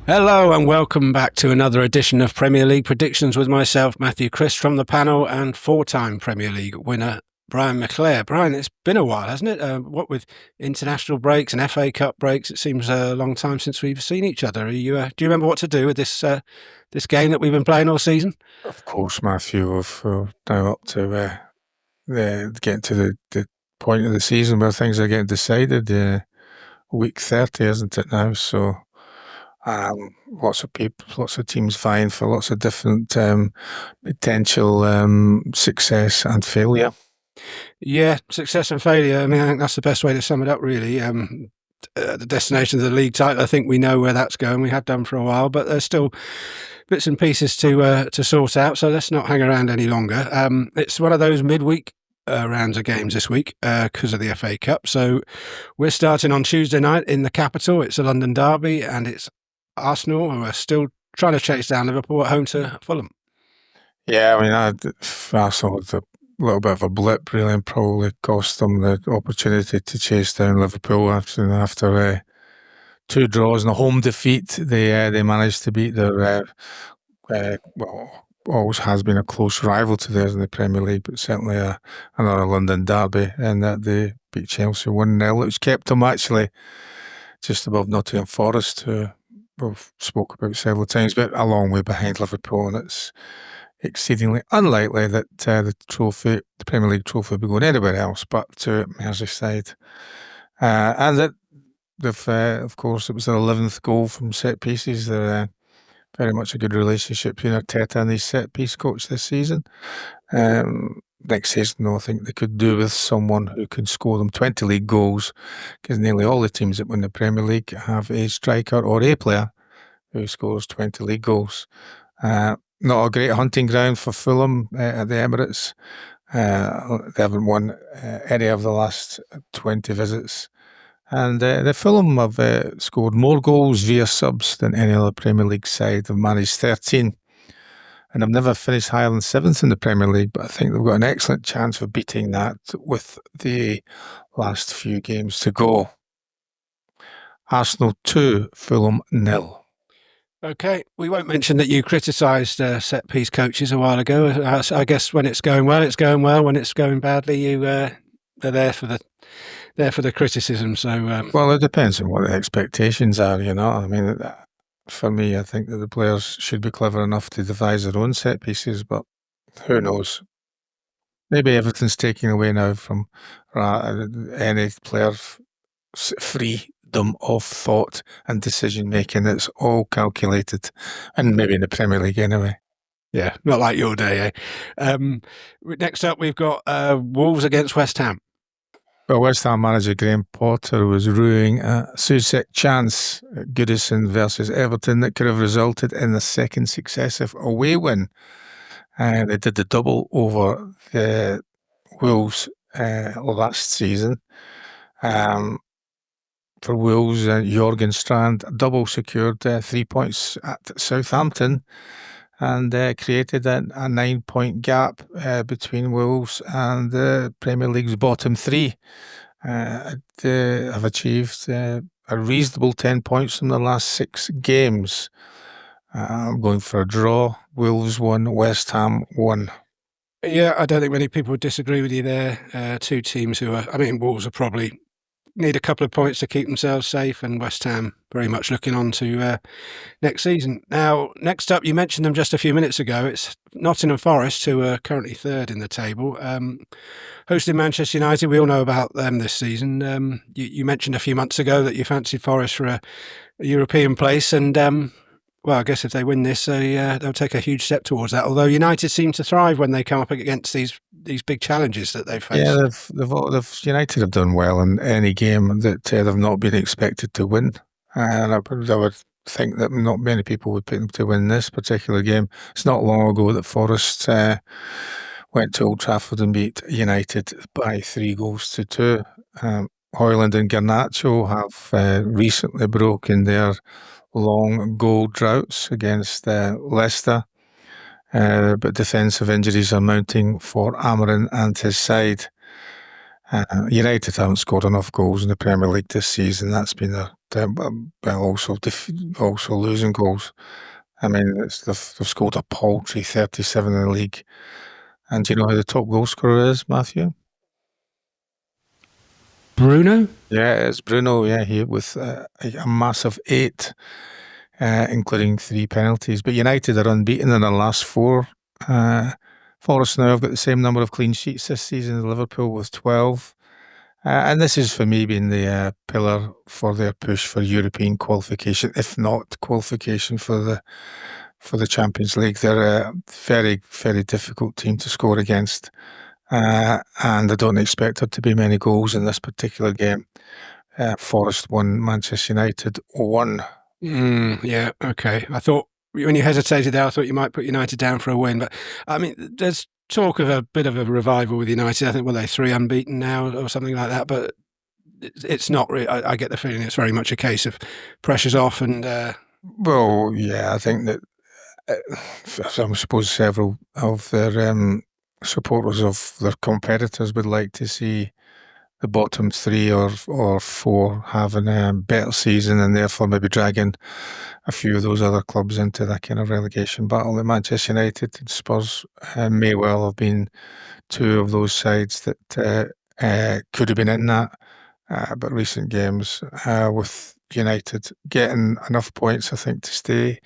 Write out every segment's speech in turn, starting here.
Hello and welcome back to another edition of Premier League Predictions with myself, Matthew Christ from the panel, and four-time Premier League winner, Brian McClair. Brian, it's been a while, hasn't it? What with international breaks and FA Cup breaks, it seems a long time since we've seen each other. Do you remember what to do with this game that we've been playing all season? Of course, Matthew. We're now up to getting to the point of the season where things are getting decided. Week 30, isn't it now? So lots of people, lots of teams vying for lots of different potential success and failure. Yeah, success and failure. I mean, I think that's the best way to sum it up, really. The destination of the league title, I think we know where that's going. We have done for a while, but there's still bits and pieces to sort out. So let's not hang around any longer. It's one of those midweek rounds of games this week because of the FA Cup. So we're starting on Tuesday night in the capital. It's a London derby, and it's Arsenal who are still trying to chase down Liverpool at home to Fulham. Yeah, I mean, Arsenal had a little bit of a blip, really, and probably cost them the opportunity to chase down Liverpool after two draws and a home defeat. They managed to beat their always has been a close rival to theirs in the Premier League, but certainly another London derby, and that they beat Chelsea 1-0, which kept them actually just above Nottingham Forest, who we've spoke about several times, but a long way behind Liverpool, and it's exceedingly unlikely that the Premier League trophy, will be going anywhere else but to Merseyside. And that of course, it was their 11th goal from set pieces. They're very much a good relationship between Arteta and his set piece coach this season. Next season, though, I think they could do with someone who can score them 20 league goals, because nearly all the teams that win the Premier League have a striker or a player who scores 20 league goals. Not a great hunting ground for Fulham at the Emirates. They haven't won any of the last 20 visits. And the Fulham have scored more goals via subs than any other Premier League side. They've managed 13. And I've never finished higher than 7th in the Premier League, but I think they've got an excellent chance of beating that with the last few games to go. Arsenal 2, Fulham 0. Okay, we won't mention that you criticised set-piece coaches a while ago. I guess when it's going well, it's going well. When it's going badly, they're there for the criticism. So well, it depends on what the expectations are. I mean, for me, I think that the players should be clever enough to devise their own set pieces, but who knows? Maybe everything's taken away now from any player freedom of thought and decision making. It's all calculated, and maybe in the Premier League anyway. Yeah, not like your day, eh? Next up, we've got Wolves against West Ham. Well, West Ham manager Graham Potter was ruining a suicide chance at Goodison versus Everton that could have resulted in the second successive away win. They did the double over the Wolves last season. For Wolves, Jorgen Strand double secured 3 points at Southampton and created a 9-point gap between Wolves and the Premier League's bottom three. They have achieved a reasonable 10 points from the last 6 games. I'm going for a draw. Wolves 1, West Ham 1. Yeah, I don't think many people would disagree with you there. Two teams Wolves are probably need a couple of points to keep themselves safe, and West Ham very much looking on to next season. Now, next up, you mentioned them just a few minutes ago. It's Nottingham Forest, who are currently third in the table. Hosting Manchester United, we all know about them this season. You mentioned a few months ago that you fancied Forest for a European place, and well, I guess if they win this, they'll take a huge step towards that. Although United seem to thrive when they come up against these big challenges that they face. Yeah, United have done well in any game that they've not been expected to win. And I would think that not many people would pick them to win this particular game. It's not long ago that Forest went to Old Trafford and beat United by 3-2. Højlund and Garnacho have recently broken their long goal droughts against Leicester, but defensive injuries are mounting for Amarin and his side. United haven't scored enough goals in the Premier League this season. That's been their but also losing goals. I mean, they've scored a paltry 37 in the league. And do you know who the top goal scorer is, Matthew? Bruno? Yeah, it's Bruno. Yeah, he with a massive 8, including 3 penalties. But United are unbeaten in their last 4. Forest now have got the same number of clean sheets this season as Liverpool with 12. And this is for me being the pillar for their push for European qualification, if not qualification for the Champions League. They're a very, very difficult team to score against, and I don't expect there to be many goals in this particular game. Forest 1, Manchester United 1. Yeah, okay. I thought when you hesitated there, I thought you might put United down for a win. But I mean, there's talk of a bit of a revival with United. I think, well, they're 3 unbeaten now or something like that. But it's not really, I get the feeling it's very much a case of pressure's off and. Well, yeah, I think that I suppose several of their supporters of their competitors would like to see the bottom 3 or 4 having a better season, and therefore maybe dragging a few of those other clubs into that kind of relegation battle. That Manchester United and Spurs may well have been 2 of those sides that could have been in that. But recent games with United getting enough points, I think, to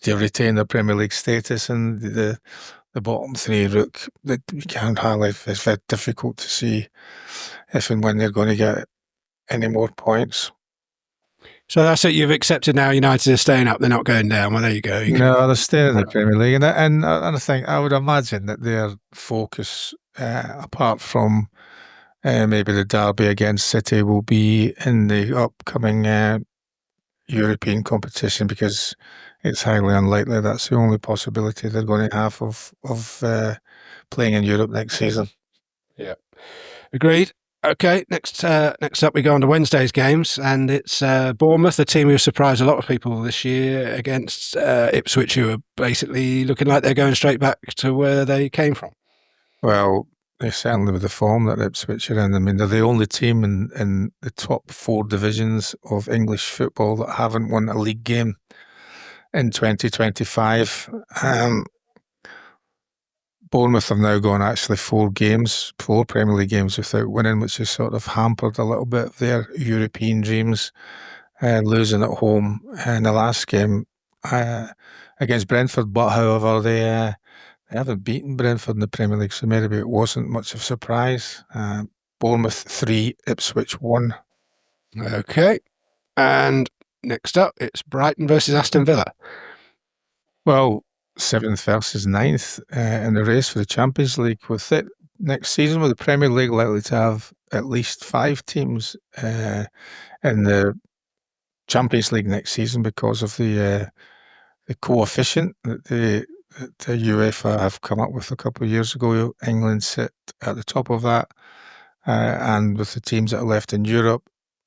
retain their Premier League status, and the bottom 3 look that you can't highlight. It's very difficult to see if and when they're going to get any more points. So that's it. You've accepted now. United are staying up. They're not going down. Well, there you go. No, they're staying in the Premier League, and I think I would imagine that their focus, apart from maybe the derby against City, will be in the upcoming European competition, because it's highly unlikely that's the only possibility they're going to have of playing in Europe next season. Yeah, agreed. Okay, next up we go on to Wednesday's games, and it's Bournemouth, a team who surprised a lot of people this year, against Ipswich, who are basically looking like they're going straight back to where they came from. Well, they certainly, with the form that Ipswich are in, I mean, they're the only team in the top 4 divisions of English football that haven't won a league game in 2025. Bournemouth have now gone actually 4 Premier League games without winning, which has sort of hampered a little bit of their European dreams, losing at home in the last game against Brentford. But however, they haven't beaten Brentford in the Premier League, so maybe it wasn't much of a surprise. Bournemouth 3, Ipswich 1. Okay, and next up it's Brighton versus Aston Villa. Well, 7th versus 9th in the race for the Champions League. With it next season, with the Premier League likely to have at least 5 teams in the Champions League next season because of the coefficient that the UEFA have come up with a couple of years ago. England sit at the top of that, and with the teams that are left in Europe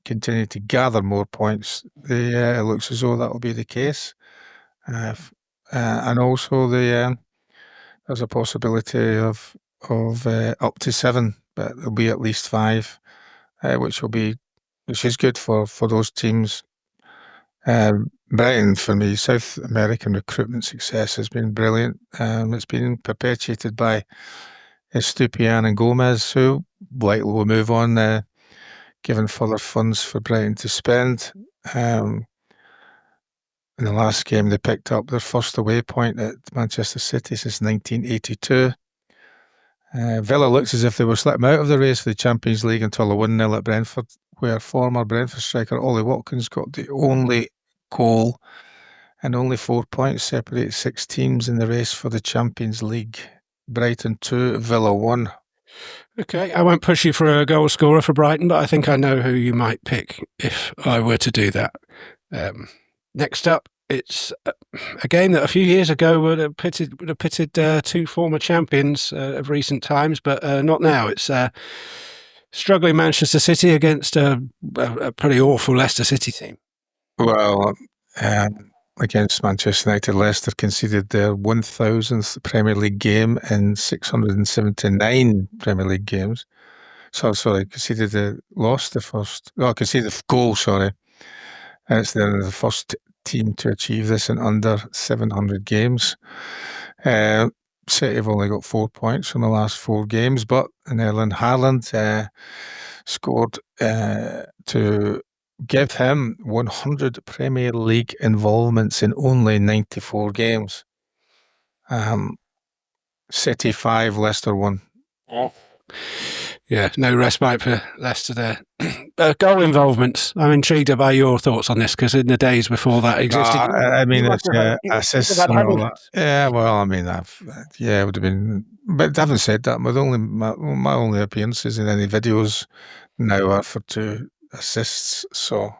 continue to gather more points, it looks as though that will be the case. And also there's a possibility of up to 7, but there'll be at least 5, which is good for those teams. Brighton, for me, South American recruitment success has been brilliant. It's been perpetuated by Estupiñán and Gomez, who likely will move on, given further funds for Brighton to spend. In the last game, they picked up their first away point at Manchester City since 1982. Villa looks as if they were slipping out of the race for the Champions League until a 1-0 at Brentford, where former Brentford striker Ollie Watkins got the only goal, and only 4 points separate 6 teams in the race for the Champions League. Brighton 2, Villa 1. Okay, I won't push you for a goal scorer for Brighton, but I think I know who you might pick if I were to do that. Next up, it's a game that a few years ago would have pitted 2 former champions of recent times, but not now. It's struggling Manchester City against a pretty awful Leicester City team. Well, against Manchester United, Leicester conceded their 1,000th Premier League game in 679 Premier League games. Conceded the goal, sorry. and it's the first team to achieve this in under 700 games. City have only got 4 points from the last 4 games, but Erling Haaland scored to give him 100 Premier League involvements in only 94 games. City 5, Leicester 1. Yeah, no respite for Leicester there. Goal involvements. I'm intrigued by your thoughts on this because in the days before that existed, I mean, you it's must have assists had and all that. hundreds. Yeah, well, I mean, it would have been. But having said that, my only appearances in any videos now are for 2 assists. So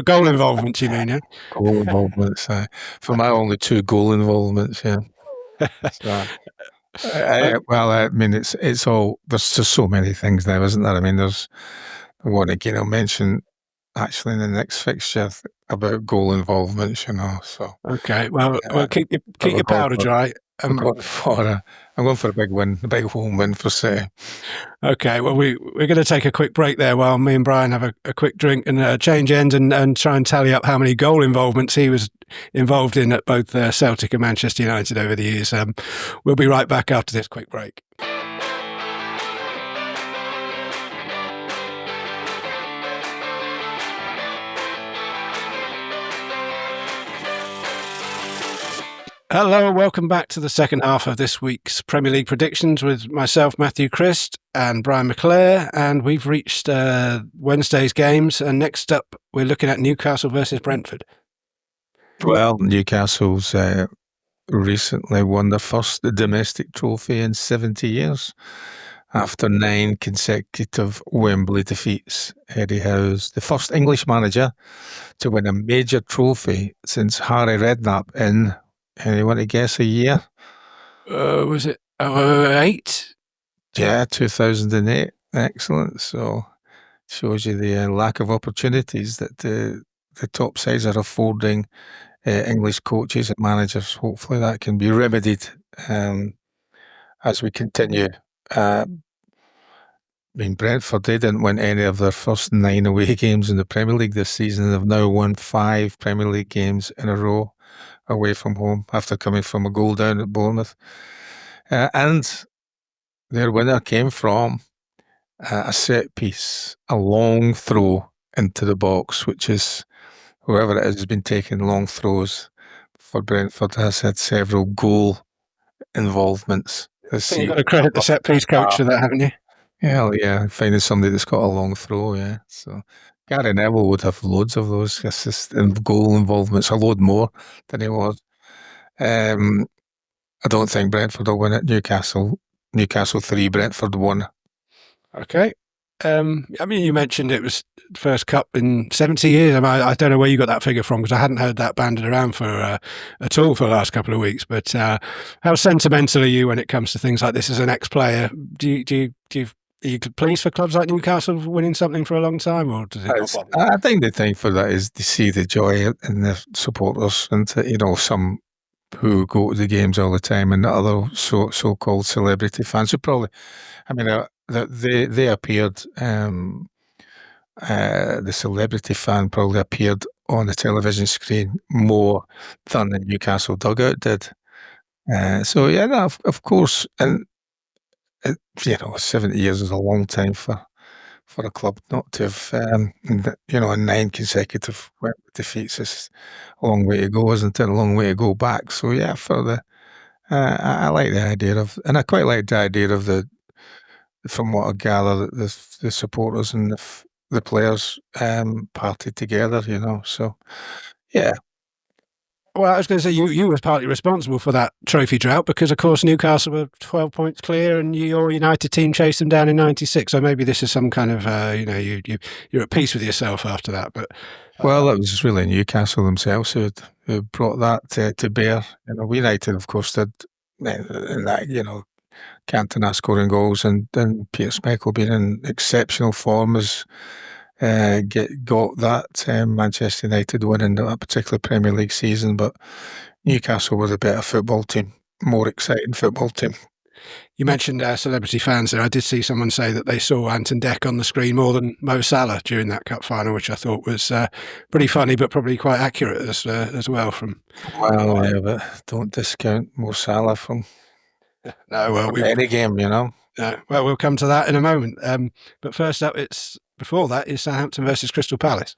Goal involvements, you mean? Yeah. goal involvements. For my only 2 goal involvements, yeah. So, I mean, it's all. There's just so many things now, isn't there? I mean, there's. I want to mention actually in the next fixture about goal involvements, So Okay, well, keep but your powder dry. I'm going for a big win, a big home win for City. Okay, well, we're going to take a quick break there while me and Brian have a quick drink and change ends and try and tally up how many goal involvements he was involved in at both Celtic and Manchester United over the years. We'll be right back after this quick break. Hello, welcome back to the second half of this week's Premier League predictions with myself, Matthew Christ, and Brian McClair. And we've reached Wednesday's games. And next up, we're looking at Newcastle versus Brentford. Well, Newcastle's recently won their first domestic trophy in 70 years after 9 consecutive Wembley defeats. Eddie Howe's the first English manager to win a major trophy since Harry Redknapp in. You want to guess a year? Was it 8? Yeah, 2008. Excellent. So shows you the lack of opportunities that the top sides are affording English coaches and managers. Hopefully that can be remedied as we continue. I mean, Brentford, they didn't win any of their first 9 away games in the Premier League this season. They've now won 5 Premier League games in a row away from home after coming from a goal down at Bournemouth. And their winner came from a set piece, a long throw into the box, which is, whoever it is has been taking long throws for Brentford, has had several goal involvements this season. You've got to credit the set piece coach for that, haven't you? Yeah, finding somebody that's got a long throw, yeah. So Gary Neville would have loads of those assist and goal involvements, a load more than he was. I don't think Brentford will win it. Newcastle 3, Brentford 1. Okay. I mean, you mentioned it was first cup in 70 years. I don't know where you got that figure from because I hadn't heard that banded around for at all for the last couple of weeks. But how sentimental are you when it comes to things like this as an ex-player? Are you pleased for clubs like Newcastle winning something for a long time, or does it not bother? I think the thing for that is to see the joy in the supporters and some who go to the games all the time and other so-called celebrity fans who probably, I mean, they appeared. The celebrity fan probably appeared on the television screen more than the Newcastle dugout did. So yeah, no, of course, and 70 years is a long time for a club not to have, 9 consecutive defeats is a long way to go, isn't it? A long way to go back. So yeah, I like the idea of, and I quite like the idea of from what I gather, the supporters and the players partied together, So yeah. Well, I was going to say you were partly responsible for that trophy drought because, of course, Newcastle were 12 points clear, and your United team chased them down in '96. So maybe this is some kind of you're at peace with yourself after that. But well, it was really Newcastle themselves who brought that to bear. United, of course, did in that. Cantona scoring goals and Peter Schmeichel being in exceptional form as got that Manchester United winning that particular Premier League season, but Newcastle was a better football team, more exciting football team. You mentioned celebrity fans there. I did see someone say that they saw Anton Deck on the screen more than Mo Salah during that cup final, which I thought was pretty funny, but probably quite accurate as well. Well, yeah, but don't discount Mo Salah from No, well, any game, you know. well, we'll come to that in a moment. But first up, before that is Southampton versus Crystal Palace.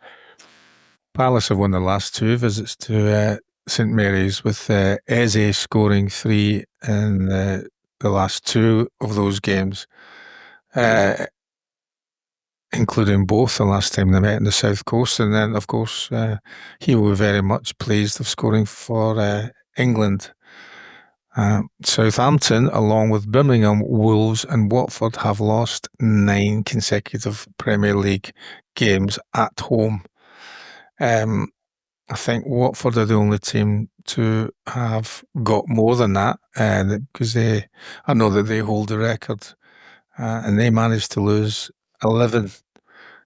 Palace have won their last two visits to St Mary's, with Eze scoring 3 in the last two of those games, including both the last time they met in the South Coast. And then, of course, he will be very much pleased of scoring for England. Southampton, along with Birmingham, Wolves and Watford, have lost 9 consecutive Premier League games at home. I think Watford are the only team to have got more than that, because I know that they hold the record, and they managed to lose 11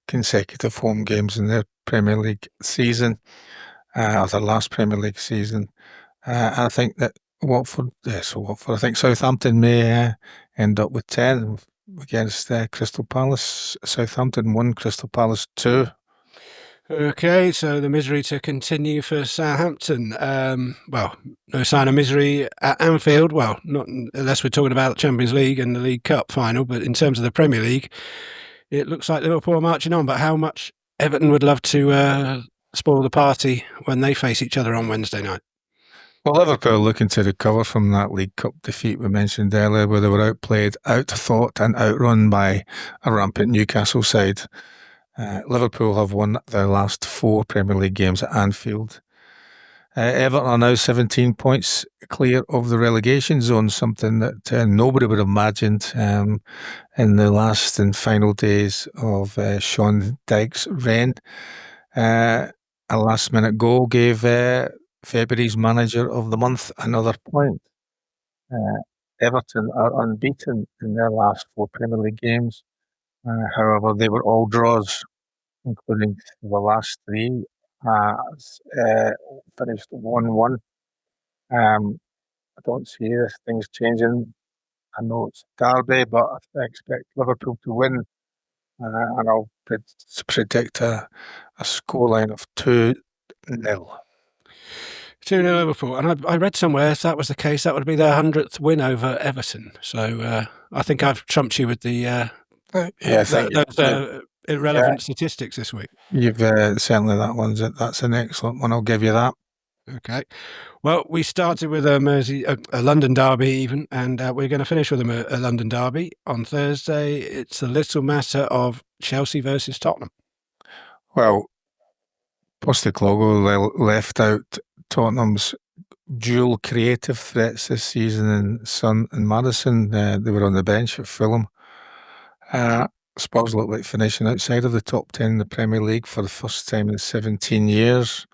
consecutive home games in their Premier League season, or their last Premier League season. I think that Watford, I think Southampton may end up with 10 against Crystal Palace. Southampton 1, Crystal Palace 2. Okay, so the misery to continue for Southampton. Well, no sign of misery at Anfield. Well, not unless we're talking about Champions League and the League Cup final, but in terms of the Premier League, it looks like Liverpool are marching on. But how much Everton would love to spoil the party when they face each other on Wednesday night? Well, Liverpool are looking to recover from that League Cup defeat we mentioned earlier, where they were outplayed, outthought and outrun by a rampant Newcastle side. Liverpool have won their last 4 Premier League games at Anfield. Everton are now 17 points clear of the relegation zone, something that nobody would have imagined in the last and final days of Sean Dyche's reign. A last-minute goal gave February's Manager of the Month another point. Everton are unbeaten in their last 4 Premier League games. However, they were all draws, including the last 3, finished 1-1. I don't see things changing. I know it's Derby, but I expect Liverpool to win, and I'll predict a scoreline of 2-0. 2-0 Liverpool. And I read somewhere if that was the case, that would be their 100th win over Everton. So I think I've trumped you with the irrelevant statistics this week. You've certainly that's an excellent one. I'll give you that. Okay. Well, we started with a London derby even, and we're going to finish with a London derby on Thursday. It's a little matter of Chelsea versus Tottenham. Well, Postecoglou left out Tottenham's dual creative threats this season in Son and Maddison. They were on the bench at Fulham. Spurs look like finishing outside of the top 10 in the Premier League for the first time in 17 years.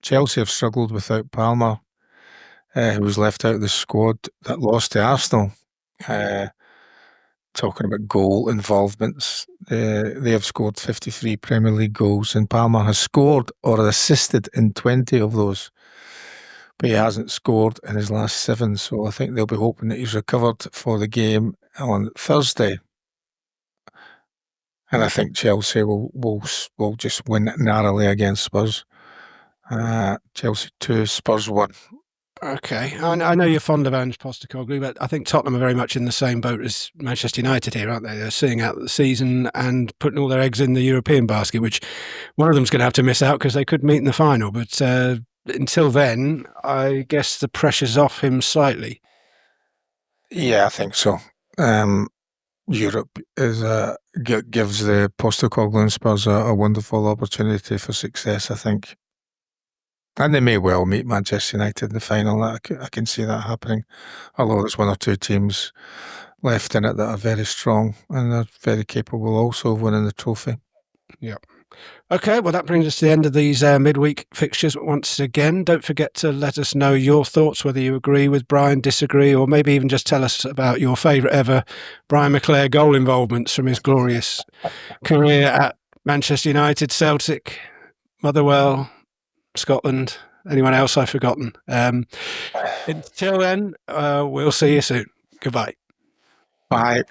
Chelsea have struggled without Palmer, who was left out of the squad that lost to Arsenal. Talking about goal involvements, they have scored 53 Premier League goals, and Palmer has scored or assisted in 20 of those, but he hasn't scored in his last 7. So I think they'll be hoping that he's recovered for the game on Thursday. And I think Chelsea will just win narrowly against Spurs. Chelsea 2, Spurs 1. Okay, I know you're fond of Ange Postecoglou, but I think Tottenham are very much in the same boat as Manchester United here, aren't they? They're seeing out the season and putting all their eggs in the European basket, which one of them's going to have to miss out because they could meet in the final. But until then, I guess the pressure's off him slightly. Yeah, I think so. Europe gives the Postecoglou and Spurs a wonderful opportunity for success, I think. And they may well meet Manchester United in the final. I can see that happening. Although there's 1 or 2 teams left in it that are very strong and they're very capable also of winning the trophy. Yeah. Okay, well, that brings us to the end of these midweek fixtures once again. Don't forget to let us know your thoughts, whether you agree with Brian, disagree, or maybe even just tell us about your favourite ever Brian McClair goal involvements from his glorious career at Manchester United, Celtic, Motherwell, Scotland, anyone else I've forgotten. Until then, we'll see you soon. Goodbye. Bye.